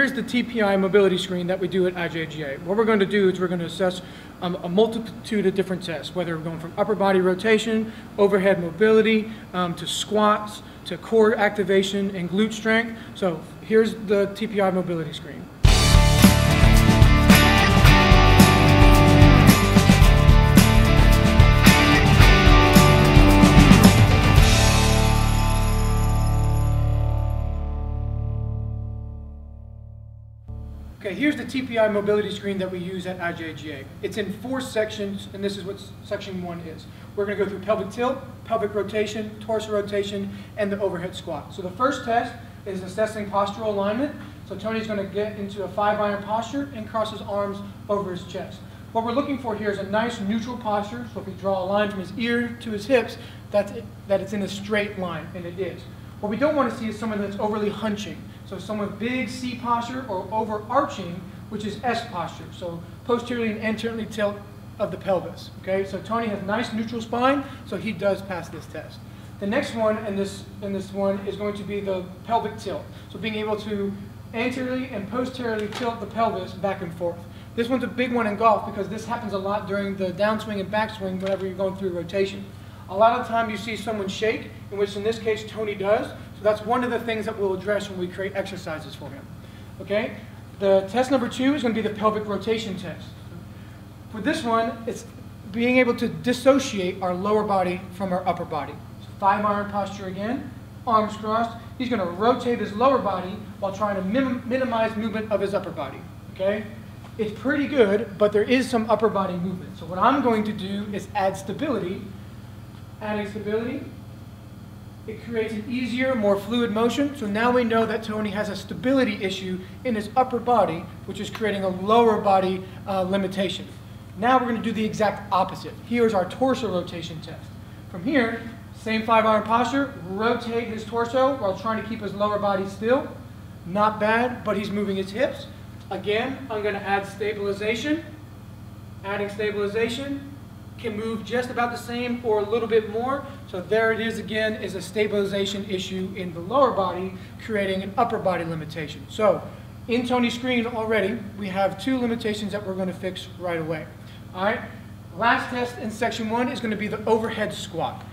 here's the TPI mobility screen that we do at IJGA. What we're going to do is we're going to assess a multitude of different tests, whether we're going from upper body rotation, overhead mobility, to squats, to core activation and glute strength. So here's the TPI mobility screen. Okay, here's the TPI mobility screen that we use at IJGA. It's in 4 sections, and this is what section 1 is. We're going to go through pelvic tilt, pelvic rotation, torso rotation, and the overhead squat. So the first test is assessing postural alignment. So Tony's going to get into a 5-iron posture and cross his arms over his chest. What we're looking for here is a nice neutral posture. So if we draw a line from his ear to his hips, that it's in a straight line, and it is. What we don't want to see is someone that's overly hunching. So someone with big C posture or overarching, which is S posture. So posteriorly and anteriorly tilt of the pelvis. Okay, so Tony has nice neutral spine, so he does pass this test. The next one in this one is going to be the pelvic tilt. So being able to anteriorly and posteriorly tilt the pelvis back and forth. This one's a big one in golf because this happens a lot during the downswing and backswing whenever you're going through rotation. A lot of the time you see someone shake, in which in this case Tony does. So that's one of the things that we'll address when we create exercises for him. Okay? The test number 2 is going to be the pelvic rotation test. For this one, it's being able to dissociate our lower body from our upper body. So 5-iron posture again, arms crossed. He's going to rotate his lower body while trying to minimize movement of his upper body. Okay? It's pretty good, but there is some upper body movement. So what I'm going to do is add stability. Adding stability, it creates an easier, more fluid motion. So now we know that Tony has a stability issue in his upper body, which is creating a lower body limitation. Now we're going to do the exact opposite. Here's our torso rotation test. From here, same 5-iron posture, rotate his torso while trying to keep his lower body still. Not bad, but he's moving his hips. Again, I'm going to add stabilization. Adding stabilization. Can move just about the same or a little bit more. So there it is again, is a stabilization issue in the lower body, creating an upper body limitation. So in Tony's screen already, we have 2 limitations that we're going to fix right away. All right, last test in section 1 is going to be the overhead squat.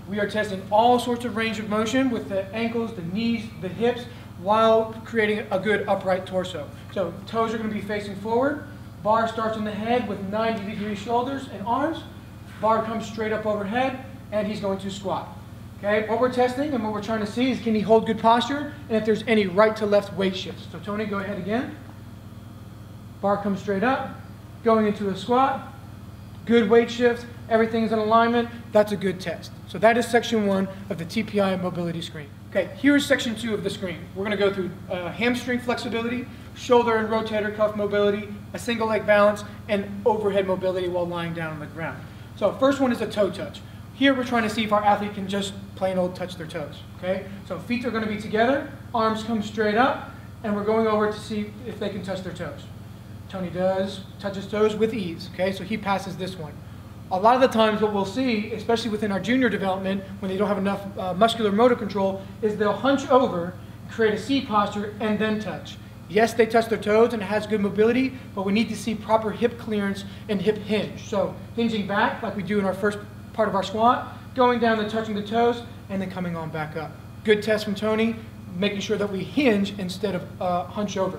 We are testing all sorts of range of motion with the ankles, the knees, the hips, while creating a good upright torso. So toes are going to be facing forward. Bar starts on the head with 90-degree shoulders and arms. Bar comes straight up overhead, and he's going to squat. Okay, what we're testing and what we're trying to see is can he hold good posture, and if there's any right to left weight shifts. So Tony, go ahead again. Bar comes straight up, going into a squat, good weight shifts, everything's in alignment. That's a good test. So that is section 1 of the TPI mobility screen. Okay, here's section 2 of the screen. We're going to go through hamstring flexibility, shoulder and rotator cuff mobility, a single leg balance, and overhead mobility while lying down on the ground. So first one is a toe touch. Here we're trying to see if our athlete can just plain old touch their toes. Okay, so feet are going to be together, arms come straight up, and we're going over to see if they can touch their toes. Tony does touch his toes with ease. Okay, so he passes this one. A lot of the times what we'll see, especially within our junior development, when they don't have enough muscular motor control, is they'll hunch over, create a C posture, and then touch. Yes, they touch their toes and it has good mobility, but we need to see proper hip clearance and hip hinge. So hinging back like we do in our first part of our squat, going down and touching the toes, and then coming on back up. Good test from Tony, making sure that we hinge instead of hunch over.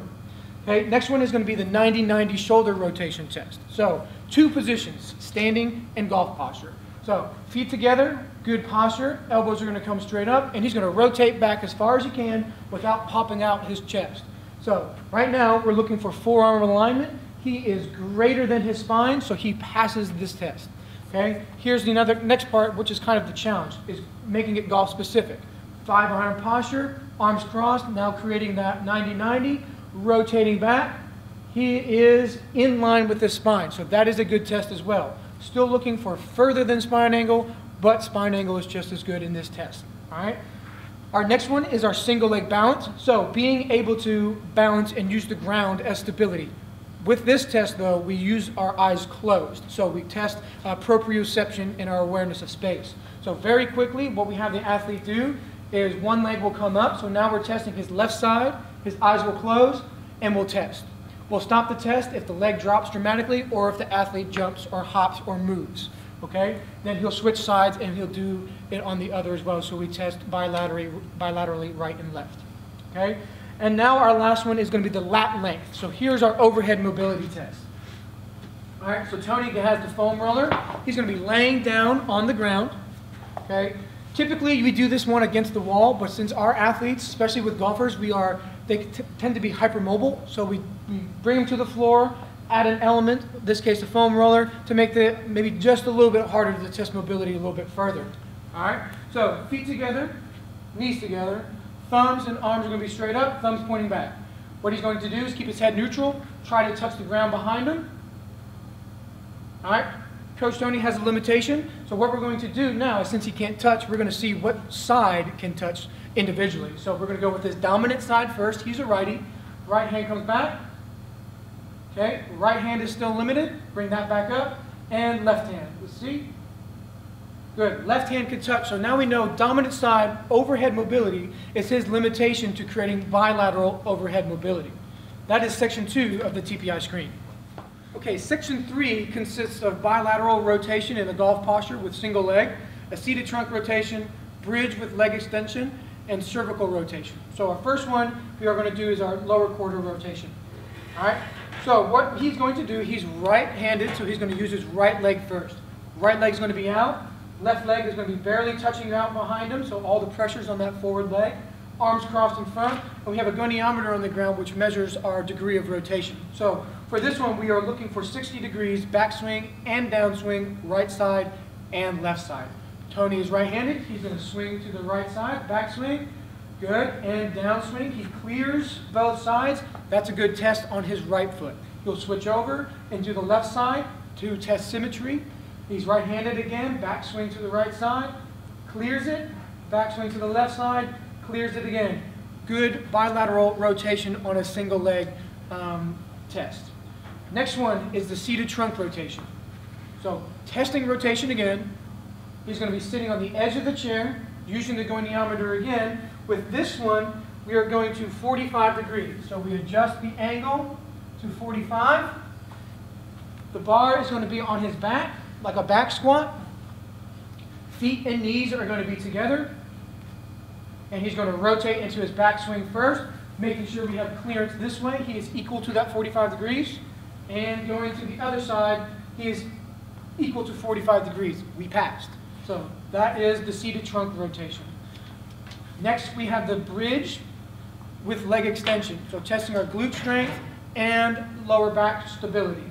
Okay, next one is going to be the 90-90 shoulder rotation test. So 2 positions, standing and golf posture. So feet together, good posture, elbows are going to come straight up, and he's going to rotate back as far as he can without popping out his chest. So right now we're looking for forearm alignment. He is greater than his spine, so he passes this test. Okay, here's the next part, which is kind of the challenge, is making it golf specific. 5-iron posture, arms crossed, now creating that 90-90, rotating back. He is in line with his spine, so that is a good test as well. Still looking for further than spine angle, but spine angle is just as good in this test. All right. Our next one is our single leg balance. So being able to balance and use the ground as stability. With this test though, we use our eyes closed. So we test proprioception and our awareness of space. So very quickly, what we have the athlete do is one leg will come up. So now we're testing his left side, his eyes will close, and we'll test. We'll stop the test if the leg drops dramatically or if the athlete jumps or hops or moves. Okay? Then he'll switch sides and he'll do it on the other as well. So we test bilaterally right and left. Okay? And now our last one is going to be the lat length. So here's our overhead mobility test. All right, so Tony has the foam roller. He's going to be laying down on the ground. Okay? Typically, we do this one against the wall, but since our athletes, especially with golfers, they tend to be hypermobile. So we bring them to the floor, add an element, in this case a foam roller, to make it maybe just a little bit harder to test mobility a little bit further. All right, so feet together, knees together, thumbs and arms are going to be straight up, thumbs pointing back. What he's going to do is keep his head neutral, try to touch the ground behind him. All right, Coach Tony has a limitation, so what we're going to do now is, since he can't touch, we're going to see what side can touch individually. So we're going to go with his dominant side first. He's a righty. Right hand comes back. Okay, right hand is still limited. Bring that back up. And left hand. Let's see. Good. Left hand can touch. So now we know dominant side overhead mobility is his limitation to creating bilateral overhead mobility. That is section 2 of the TPI screen. Okay, section 3 consists of bilateral rotation in the golf posture with single leg, a seated trunk rotation, bridge with leg extension, and cervical rotation. So our first one we are going to do is our lower quarter rotation. All right. So what he's going to do, he's right-handed, so he's going to use his right leg first. Right leg is going to be out. Left leg is going to be barely touching out behind him, so all the pressure's on that forward leg. Arms crossed in front, and we have a goniometer on the ground which measures our degree of rotation. So for this one, we are looking for 60 degrees backswing and downswing, right side and left side. Tony is right-handed. He's going to swing to the right side, backswing. Good. And downswing. He clears both sides. That's a good test on his right foot. He'll switch over and do the left side to test symmetry. He's right-handed again. Backswing to the right side. Clears it. Backswing to the left side. Clears it again. Good bilateral rotation on a single leg test. Next one is the seated trunk rotation. So testing rotation again. He's going to be sitting on the edge of the chair, using the goniometer again. With this one, we are going to 45 degrees. So we adjust the angle to 45. The bar is going to be on his back, like a back squat. Feet and knees are going to be together. And he's going to rotate into his backswing first, making sure we have clearance this way. He is equal to that 45 degrees. And going to the other side, he is equal to 45 degrees. We passed. So that is the seated trunk rotation. Next, we have the bridge with leg extension. So testing our glute strength and lower back stability.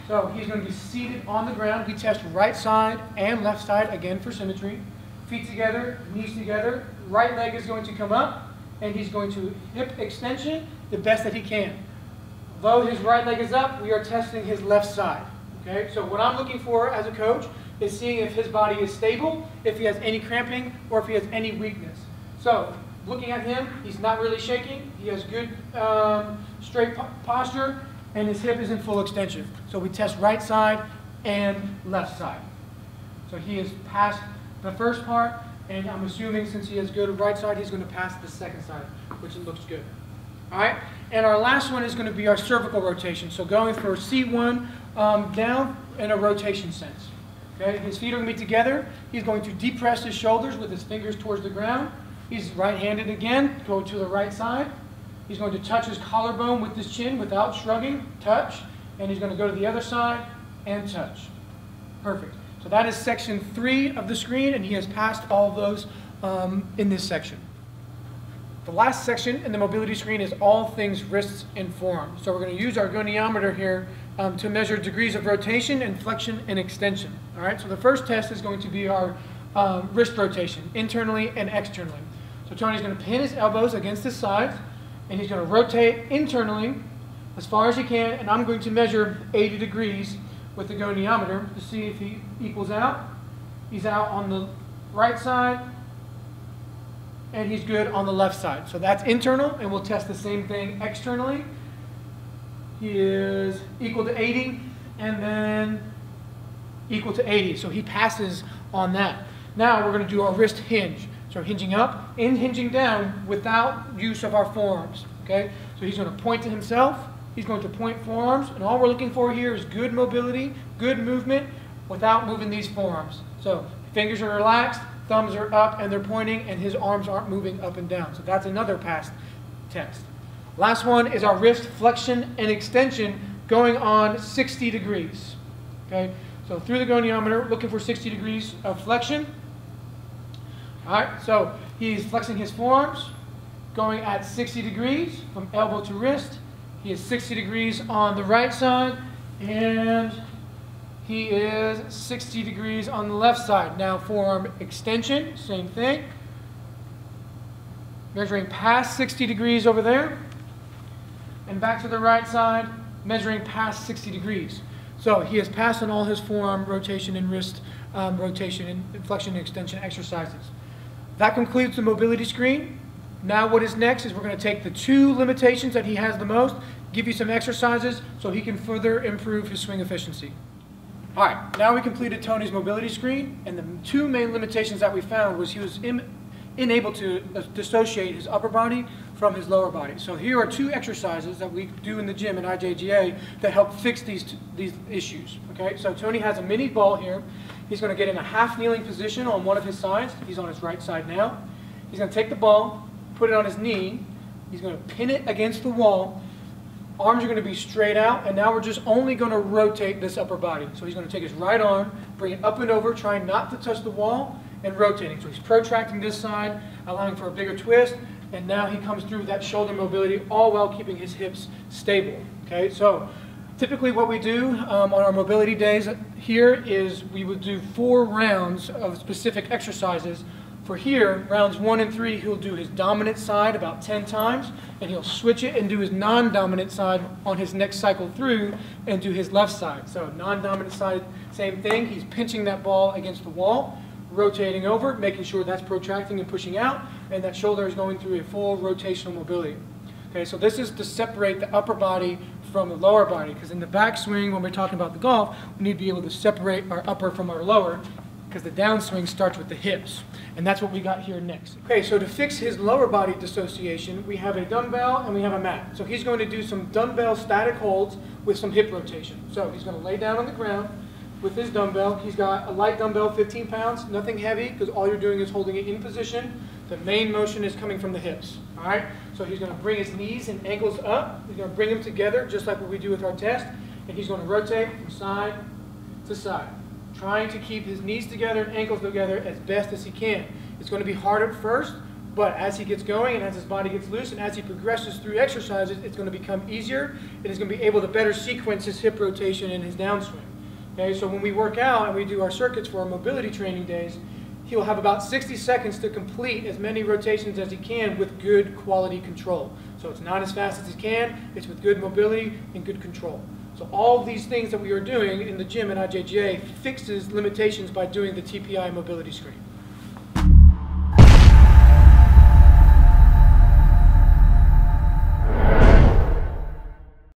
So he's going to be seated on the ground. We test right side and left side, again for symmetry. Feet together, knees together. Right leg is going to come up, and he's going to hip extension the best that he can. Though his right leg is up, we are testing his left side. Okay, so what I'm looking for as a coach is seeing if his body is stable, if he has any cramping, or if he has any weakness. So, looking at him, he's not really shaking. He has good straight posture, and his hip is in full extension. So we test right side and left side. So he has passed the first part, and I'm assuming since he has good right side, he's going to pass the second side, which it looks good. All right, and our last one is going to be our cervical rotation. So going for C1 down in a rotation sense. Okay, his feet are going to be together. He's going to depress his shoulders with his fingers towards the ground. He's right-handed again, go to the right side. He's going to touch his collarbone with his chin without shrugging, touch, and he's going to go to the other side and touch. Perfect. So that is section 3 of the screen, and he has passed all of those in this section. The last section in the mobility screen is all things wrists and forearms. So we're going to use our goniometer here to measure degrees of rotation and flexion and extension. All right, so the first test is going to be our wrist rotation, internally and externally. So Tony's going to pin his elbows against his sides, and he's going to rotate internally as far as he can, and I'm going to measure 80 degrees with the goniometer to see if he equals out. He's out on the right side, and he's good on the left side. So that's internal, and we'll test the same thing externally. He is equal to 80, and then equal to 80. So he passes on that. Now we're going to do our wrist hinge. So hinging up and hinging down without use of our forearms. Okay? So he's going to point to himself, he's going to point forearms, and all we're looking for here is good mobility, good movement without moving these forearms. So fingers are relaxed, thumbs are up and they're pointing, and his arms aren't moving up and down. So that's another past test. Last one is our wrist flexion and extension going on 60 degrees. Okay, so through the goniometer, looking for 60 degrees of flexion. All right, so he's flexing his forearms, going at 60 degrees from elbow to wrist. He is 60 degrees on the right side, and he is 60 degrees on the left side. Now forearm extension, same thing. Measuring past 60 degrees over there, and back to the right side, measuring past 60 degrees. So he has passed on all his forearm rotation and wrist rotation and flexion and extension exercises. That concludes the mobility screen. Now what is next is we're going to take the two limitations that he has the most, give you some exercises so he can further improve his swing efficiency. All right, now we completed Tony's mobility screen, and the two main limitations that we found was he was unable to dissociate his upper body from his lower body. So here are two exercises that we do in the gym in IJGA that help fix these issues. Okay, so Tony has a mini ball here. He's going to get in a half kneeling position on one of his sides. He's on his right side now. He's going to take the ball, put it on his knee. He's going to pin it against the wall. Arms are going to be straight out, and now we're just only going to rotate this upper body. So he's going to take his right arm, bring it up and over, trying not to touch the wall, and rotating. So he's protracting this side, allowing for a bigger twist, and now he comes through that shoulder mobility, all while keeping his hips stable. Okay, so typically what we do on our mobility days here is we would do 4 rounds of specific exercises. For here, rounds 1 and 3, he'll do his dominant side about 10 times, and he'll switch it and do his non-dominant side on his next cycle through and do his left side. So non-dominant side, same thing. He's pinching that ball against the wall, rotating over, making sure that's protracting and pushing out, and that shoulder is going through a full rotational mobility. Okay, so this is to separate the upper body from the lower body, because in the backswing, when we're talking about the golf, we need to be able to separate our upper from our lower, because the downswing starts with the hips. And that's what we got here next. Okay, so to fix his lower body dissociation, we have a dumbbell and we have a mat. So he's going to do some dumbbell static holds with some hip rotation. So he's going to lay down on the ground with his dumbbell. He's got a light dumbbell, 15 pounds, nothing heavy, because all you're doing is holding it in position. The main motion is coming from the hips. All right, so he's going to bring his knees and ankles up. He's going to bring them together, just like what we do with our test. And he's going to rotate from side to side, trying to keep his knees together and ankles together as best as he can. It's going to be hard at first, but as he gets going and as his body gets loose and as he progresses through exercises, it's going to become easier, and he's going to be able to better sequence his hip rotation and his downswing. Okay, so when we work out and we do our circuits for our mobility training days, he'll have about 60 seconds to complete as many rotations as he can with good quality control. So it's not as fast as he can, it's with good mobility and good control. So all of these things that we are doing in the gym at IJGA fixes limitations by doing the TPI mobility screen.